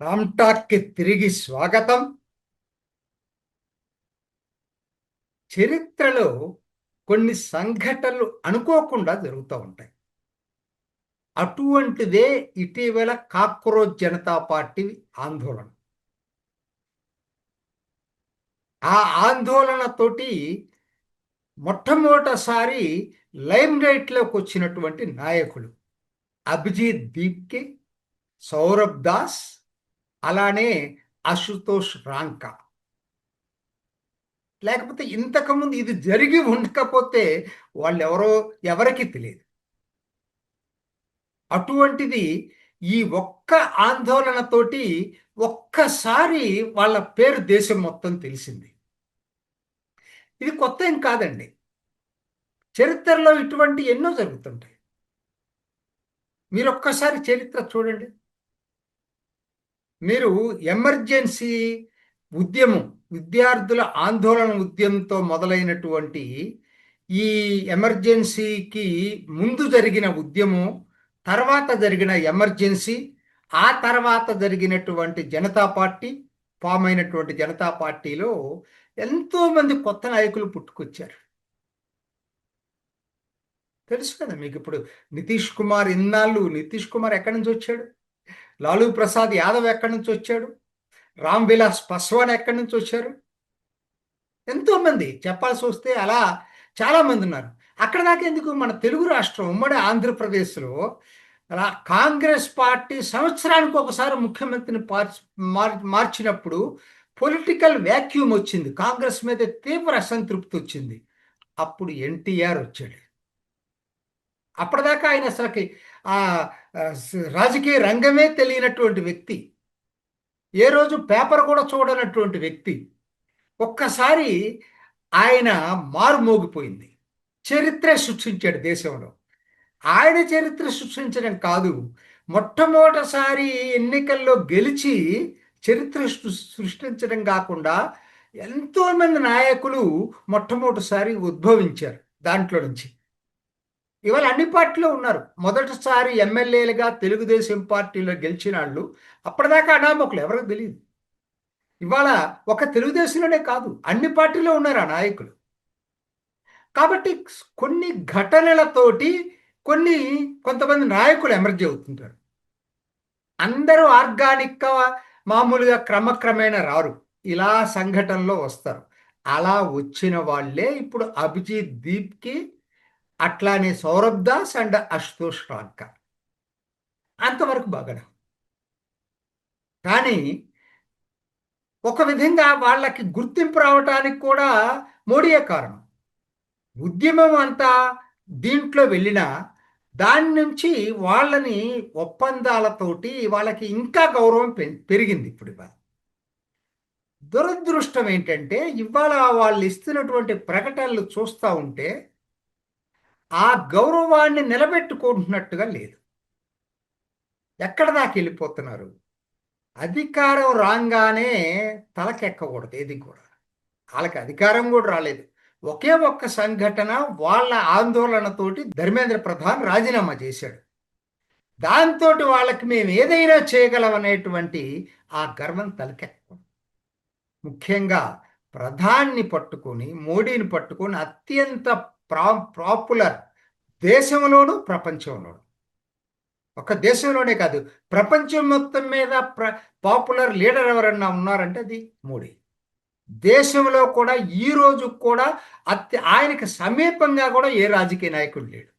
రామ్టాక్కి తిరిగి స్వాగతం. చరిత్రలో కొన్ని సంఘటనలు అనుకోకుండా జరుగుతూ ఉంటాయి. అటువంటిదే ఇటీవల కాక్రోచ్ జనతా పార్టీ ఆందోళన. ఆ ఆందోళనతోటి మొట్టమొదటిసారి లైమ్ లైట్లోకి వచ్చినటువంటి నాయకులు అభిజిత్ దీప్కే, సౌరభ్ దాస్, అలానే అశుతోష్ రాంకా. లేకపోతే ఇంతకుముందు ఇది జరిగి ఉండకపోతే వాళ్ళు ఎవరికి తెలియదు. అటువంటిది ఈ ఒక్క ఆందోళనతోటి ఒక్కసారి వాళ్ళ పేరు దేశం మొత్తం తెలిసింది. ఇది కొత్త ఏం కాదండి. చరిత్రలో ఇటువంటి ఎన్నో జరుగుతుంటాయి. మీరు ఒక్కసారి చరిత్ర చూడండి. మీరు ఎమర్జెన్సీ ఉద్యమం, విద్యార్థుల ఆందోళన ఉద్యమంతో మొదలైనటువంటి ఈ ఎమర్జెన్సీకి ముందు జరిగిన ఉద్యమం, తర్వాత జరిగిన ఎమర్జెన్సీ, ఆ తర్వాత జరిగినటువంటి జనతా పార్టీ, ఫామ్ అయినటువంటి జనతా పార్టీలో ఎంతోమంది కొత్త నాయకులు పుట్టుకొచ్చారు. తెలుసు కదా మీకు. ఇప్పుడు నితీష్ కుమార్ ఎక్కడి నుంచి వచ్చాడు? లాలూ ప్రసాద్ యాదవ్ ఎక్కడి నుంచి వచ్చాడు? రామ్ విలాస్ పాస్వాన్ ఎక్కడి నుంచి వచ్చారు? ఎంతో మంది చెప్పాల్సి వస్తే అలా చాలా మంది ఉన్నారు. అక్కడ దాకా ఎందుకు, మన తెలుగు రాష్ట్రం ఉమ్మడి ఆంధ్రప్రదేశ్లో అలా కాంగ్రెస్ పార్టీ సంవత్సరానికి ఒకసారి ముఖ్యమంత్రిని మార్చినప్పుడు పొలిటికల్ వ్యాక్యూమ్ వచ్చింది. కాంగ్రెస్ మీద తీవ్ర అసంతృప్తి వచ్చింది. అప్పుడు ఎన్టీఆర్ వచ్చాడు. అప్పటిదాకా ఆయన అసలుకి ఆ రాజకీయ రంగమే తెలియనటువంటి వ్యక్తి, ఏ రోజు పేపర్ కూడా చూడనటువంటి వ్యక్తి. ఒక్కసారి ఆయన మారుమోగిపోయింది. చరిత్ర సృష్టించాడు దేశంలో. ఆయన చరిత్ర సృష్టించడం కాదు, మొట్టమొదటిసారి ఎన్నికల్లో గెలిచి చరిత్ర సృష్టించడం కాకుండా ఎంతోమంది నాయకులు మొట్టమొదటిసారి ఉద్భవించారు దాంట్లో నుంచి. ఇవాళ అన్ని పార్టీలో ఉన్నారు. మొదటిసారి ఎమ్మెల్యేలుగా తెలుగుదేశం పార్టీలో గెలిచిన వాళ్ళు అప్పటిదాకా అనామకులు, ఎవరికి తెలియదు. ఇవాళ ఒక తెలుగుదేశంలోనే కాదు, అన్ని పార్టీలో ఉన్నారు ఆ నాయకులు. కాబట్టి కొన్ని ఘటనలతోటి కొంతమంది నాయకులు ఎమర్జీ అవుతుంటారు. అందరూ ఆర్గానిక్గా మామూలుగా క్రమక్రమేణా రారు, ఇలా సంఘటనలో వస్తారు. అలా వచ్చిన వాళ్ళే ఇప్పుడు అభిజిత్ దీప్కి, అట్లానే సౌరభ్ దాస్ అండ్ అశుతోష్ రాంకా. అంతవరకు బాగానే. కానీ ఒక విధంగా వాళ్ళకి గుర్తింపు రావటానికి కూడా మోడీయే కారణం. ఉద్యమం అంతా దీంట్లో వెళ్ళినా దాని నుంచి వాళ్ళని ఒప్పందాలతోటి వాళ్ళకి ఇంకా గౌరవం పెరిగింది. ఇప్పుడు ఇవాళ దురదృష్టం ఏంటంటే ఇవాళ వాళ్ళు ఇస్తున్నటువంటి ప్రకటనలు చూస్తూ ఉంటే ఆ గౌరవాన్ని నిలబెట్టుకుంటున్నట్టుగా లేదు. ఎక్కడ దాకా వెళ్ళిపోతున్నారు? అధికారం రాగానే తలకెక్కకూడదు ఏది కూడా. వాళ్ళకి అధికారం కూడా రాలేదు. ఒకే ఒక్క సంఘటన, వాళ్ళ ఆందోళనతోటి ధర్మేంద్ర ప్రధాన్ రాజీనామా చేశాడు. దాంతో వాళ్ళకి మేము ఏదైనా చేయగలం అనేటువంటి ఆ గర్వం తలకెక్కకూడదు. ముఖ్యంగా ప్రధాన్ని పట్టుకొని, మోడీని పట్టుకొని అత్యంత పాపులర్ దేశంలోనూ ప్రపంచంలోనూ, ఒక దేశంలోనే కాదు ప్రపంచం మొత్తం మీద పాపులర్ లీడర్ ఎవరన్నా ఉన్నారంటే అది మోడీ. దేశంలో కూడా ఈ రోజు కూడా ఆయనకి సమీపంగా కూడా ఏ రాజకీయ నాయకుడు లేడు.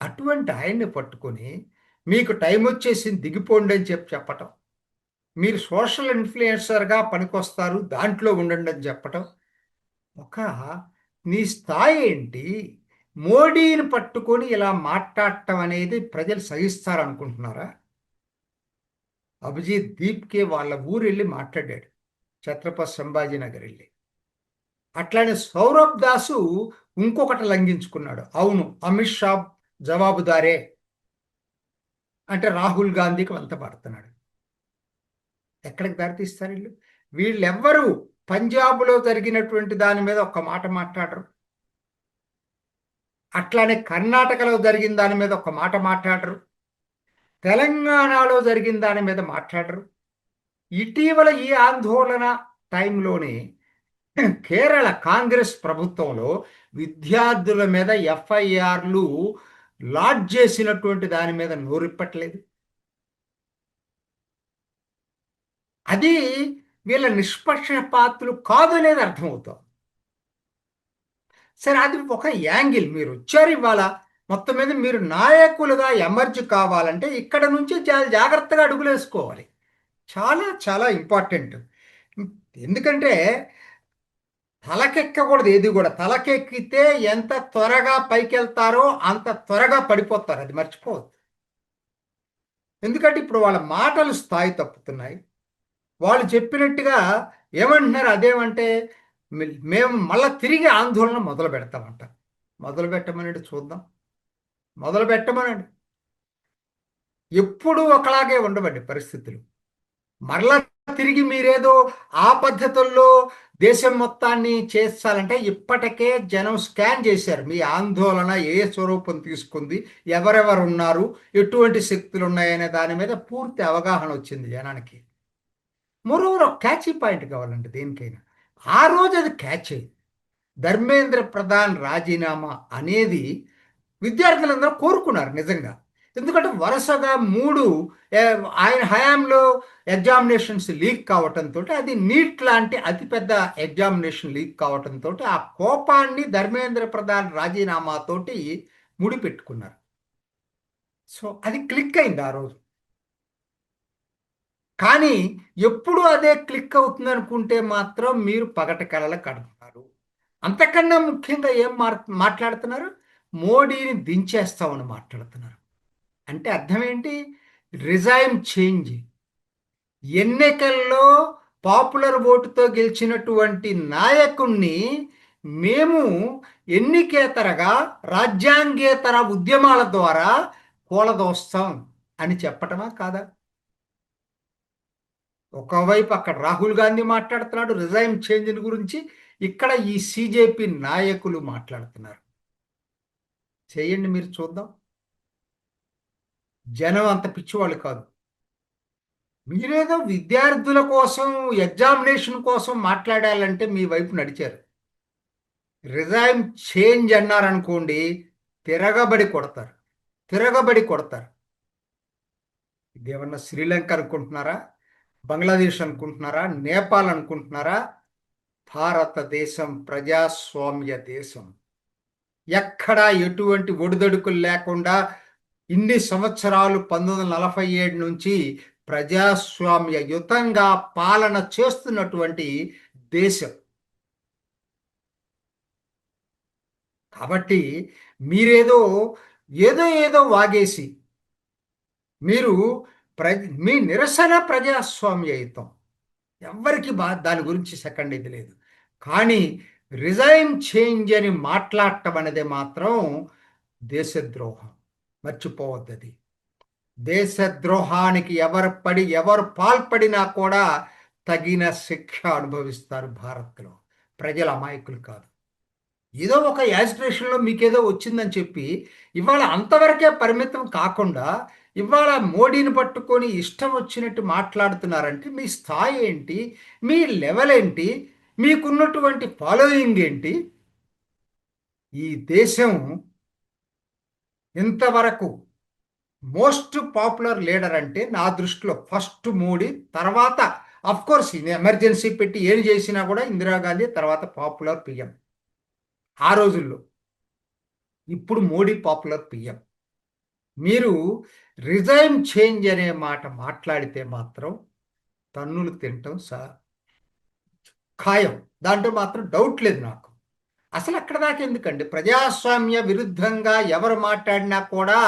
అటువంటి ఆయన్ని పట్టుకొని మీకు టైం వచ్చేసింది దిగిపోండి అని చెప్పటం, మీరు సోషల్ ఇన్ఫ్లుయెన్సర్గా పనికొస్తారు దాంట్లో ఉండండి అని చెప్పటం, ఒక నీ స్థాయి ఏంటి? మోడీని పట్టుకొని ఇలా మాట్లాడటం అనేది ప్రజలు సహిస్తారనుకుంటున్నారా? అభిజిత్ దీప్కే వాళ్ళ ఊరు వెళ్ళి మాట్లాడాడు, ఛత్రపతి సంభాజీనగర్ వెళ్ళి. అట్లానే సౌరభ్ దాసు ఇంకొకటి లంఘించుకున్నాడు. అవును, అమిత్ షా జవాబుదారే అంటే రాహుల్ గాంధీకి వంత పడుతున్నాడు. ఎక్కడికి దారితీస్తారు వీళ్ళు? వీళ్ళెవ్వరూ పంజాబ్లో జరిగినటువంటి దాని మీద ఒక్క మాట మాట్లాడరు. అట్లానే కర్ణాటకలో జరిగిన దాని మీద ఒక్క మాట మాట్లాడరు. తెలంగాణలో జరిగిన దాని మీద మాట్లాడరు. ఇటీవల ఈ ఆందోళన టైంలోనే కేరళ కాంగ్రెస్ ప్రభుత్వంలో విద్యార్థుల మీద ఎఫ్ఐఆర్లు లాడ్జ్ చేసినటువంటి దాని మీద నోరిప్పట్లేదు. అది వీళ్ళ నిష్పక్షపాతులు కాదనేది అర్థమవుతాం. సరే, అది ఒక యాంగిల్. మీరు వచ్చారు ఇవాళ, మొత్తం మీద మీరు నాయకులుగా ఎమర్జ్ కావాలంటే ఇక్కడ నుంచి చాలా జాగ్రత్తగా అడుగులేసుకోవాలి. చాలా చాలా ఇంపార్టెంట్. ఎందుకంటే తలకెక్కకూడదు ఏది కూడా. తలకెక్కితే ఎంత త్వరగా పైకి వెళ్తారో అంత త్వరగా పడిపోతారు, అది మర్చిపోవద్దు. ఎందుకంటే ఇప్పుడు వాళ్ళ మాటలు స్థాయి తప్పుతున్నాయి. వాళ్ళు చెప్పినట్టుగా ఏమంటున్నారు, అదేమంటే మేము మళ్ళా తిరిగి ఆందోళన మొదలు పెడతామంట. మొదలు పెట్టమనండి, చూద్దాం. మొదలు పెట్టమనండి. ఎప్పుడూ ఒకలాగే ఉండవండి పరిస్థితులు. మరలా తిరిగి మీరేదో ఆ పద్ధతుల్లో దేశం మొత్తాన్ని చేస్తారంటే ఇప్పటికే జనం స్కాన్ చేశారు. మీ ఆందోళన ఏ స్వరూపం తీసుకుంది, ఎవరెవరు ఉన్నారు, ఎటువంటి శక్తులు ఉన్నాయనే దాని మీద పూర్తి అవగాహన వచ్చింది జనానికి. మరోవర్ ఒక క్యాచీ పాయింట్ కావాలండి దేనికైనా. ఆ రోజు అది క్యాచ్ అయ్యింది. ధర్మేంద్ర ప్రధాన్ రాజీనామా అనేది విద్యార్థులందరూ కోరుకున్నారు నిజంగా. ఎందుకంటే వరుసగా 3 ఆయన హయాంలో ఎగ్జామినేషన్స్ లీక్ కావటంతో, అది నీట్ లాంటి అతిపెద్ద ఎగ్జామినేషన్ లీక్ కావటంతో ఆ కోపాన్ని ధర్మేంద్ర ప్రధాన్ రాజీనామాతోటి ముడిపెట్టుకున్నారు. సో అది క్లిక్ అయింది ఆ రోజు. కానీ ఎప్పుడు అదే క్లిక్ అవుతుంది అనుకుంటే మాత్రం మీరు పగటి కలలు కడుతున్నారు. అంతకన్నా ముఖ్యంగా ఏం మాట్లాడుతున్నారు, మోడీని దించేస్తామని మాట్లాడుతున్నారు. అంటే అర్థం ఏంటి? Regime change. ఎన్నికల్లో పాపులర్ ఓటుతో గెలిచినటువంటి నాయకుణ్ణి మేము ఎన్నికేతరగా రాజ్యాంగేతర ఉద్యమాల ద్వారా కూలదోస్తాం అని చెప్పటమా కాదా? ఒకవైపు అక్కడ రాహుల్ గాంధీ మాట్లాడుతున్నాడు రిజైమ్ చేంజ్ గురించి, ఇక్కడ ఈ సిజేపి నాయకులు మాట్లాడుతున్నారు. చేయండి, మీరు చూద్దాం. జనం అంత పిచ్చివాళ్ళు కాదు. మీరేదో విద్యార్థుల కోసం, ఎగ్జామినేషన్ కోసం మాట్లాడాలంటే మీ వైపు నడిచారు. రిజైమ్ చేంజ్ అన్నారనుకోండి, తిరగబడి కొడతారు, తిరగబడి కొడతారు. ఇదేమన్నా శ్రీలంక అనుకుంటున్నారా? బంగ్లాదేశ్ అనుకుంటున్నారా? నేపాల్ అనుకుంటున్నారా? భారతదేశం ప్రజాస్వామ్య దేశం. ఎక్కడా ఎటువంటి ఒడిదొడుకులు లేకుండా ఇన్ని సంవత్సరాలు 1947 నుంచి ప్రజాస్వామ్యయుతంగా పాలన చేస్తున్నటువంటి దేశం. కాబట్టి మీరేదో ఏదో ఏదో వాగేసి మీరు మీ నిరసన ప్రజాస్వామ్యయుతం. ఎవరికి దాని గురించి సెకండ్ ఇది లేదు. కానీ రిజైమ్ చేంజ్ అని మాట్లాడటం అనేది మాత్రం దేశద్రోహం. మర్చిపోవద్దు అది. దేశద్రోహానికి ఎవరు పాల్పడినా కూడా తగిన శిక్ష అనుభవిస్తారు భారత్లో. ప్రజల అమాయకులు కాదు. ఏదో ఒక యాజిటేషన్లో మీకేదో వచ్చిందని చెప్పి ఇవాళ అంతవరకే పరిమితం కాకుండా ఇవాళ మోడీని పట్టుకొని ఇష్టం వచ్చినట్టు మాట్లాడుతున్నారంటే మీ స్థాయి ఏంటి, మీ లెవెల్ ఏంటి, మీకున్నటువంటి ఫాలోయింగ్ ఏంటి? ఈ దేశం ఇంతవరకు మోస్ట్ పాపులర్ లీడర్ అంటే నా దృష్టిలో ఫస్ట్ మోడీ, తర్వాత కోర్స్ ఎమర్జెన్సీ పెట్టి ఏం చేసినా కూడా ఇందిరాగాంధీ, తర్వాత పాపులర్ పిఎం ఆ రోజుల్లో. ఇప్పుడు మోడీ పాపులర్ పిఎం. మీరు రిజైమ్ చేంజ్ అనే మాట మాట్లాడితే మాత్రం తన్నులు తినటం ఖాయం. దాంట్లో మాత్రం డౌట్ లేదు నాకు. అసలు అక్కడ దాకా ఎందుకండి? ప్రజాస్వామ్య విరుద్ధంగా ఎవరు మాట్లాడినా కూడా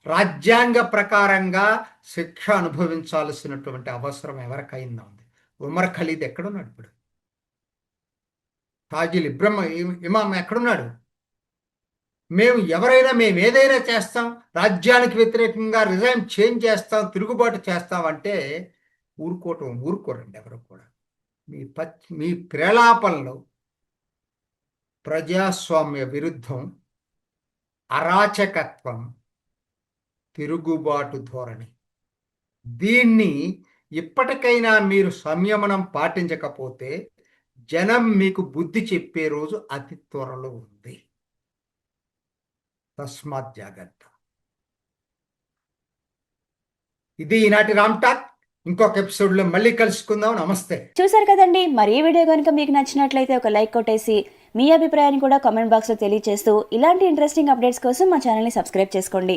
రాజ్యాంగ ప్రకారంగా శిక్ష అనుభవించాల్సినటువంటి అవసరం ఎవరికైనా ఉంది. ఉమర్ ఖలీద్ ఎక్కడున్నాడు ఇప్పుడు? తాజిల్ ఇమాం ఎక్కడున్నాడు? మేము ఏదైనా చేస్తాం, రాజ్యానికి వ్యతిరేకంగా రిజైమ్ చేంజ్ చేస్తాం, తిరుగుబాటు చేస్తామంటే ఊరుకోరండి ఎవరు కూడా. మీ ప్రేలాపనలో ప్రజాస్వామ్య విరుద్ధం, అరాచకత్వం, తిరుగుబాటు ధోరణి, దీన్ని ఇప్పటికైనా మీరు సంయమనం పాటించకపోతే జనం మీకు బుద్ధి చెప్పే రోజు అతి త్వరలో ఉంది. తస్మాత్ జాగ్రత్త. ఇది ఈనాటి రామ్ టాక్. ఇంకొక ఎపిసోడ్లో మళ్ళీ కలుసుకుందాం. నమస్తే. చూసారు కదండి, మరి ఈ వీడియో కనుక మీకు నచ్చినట్లయితే ఒక లైక్ కొట్టేసి మీ అభిప్రాయాన్ని కూడా కామెంట్ బాక్స్లో తెలియజేస్తూ ఇలాంటి ఇంట్రెస్టింగ్ అప్డేట్స్ కోసం మా ఛానల్ని సబ్స్క్రైబ్ చేసుకోండి.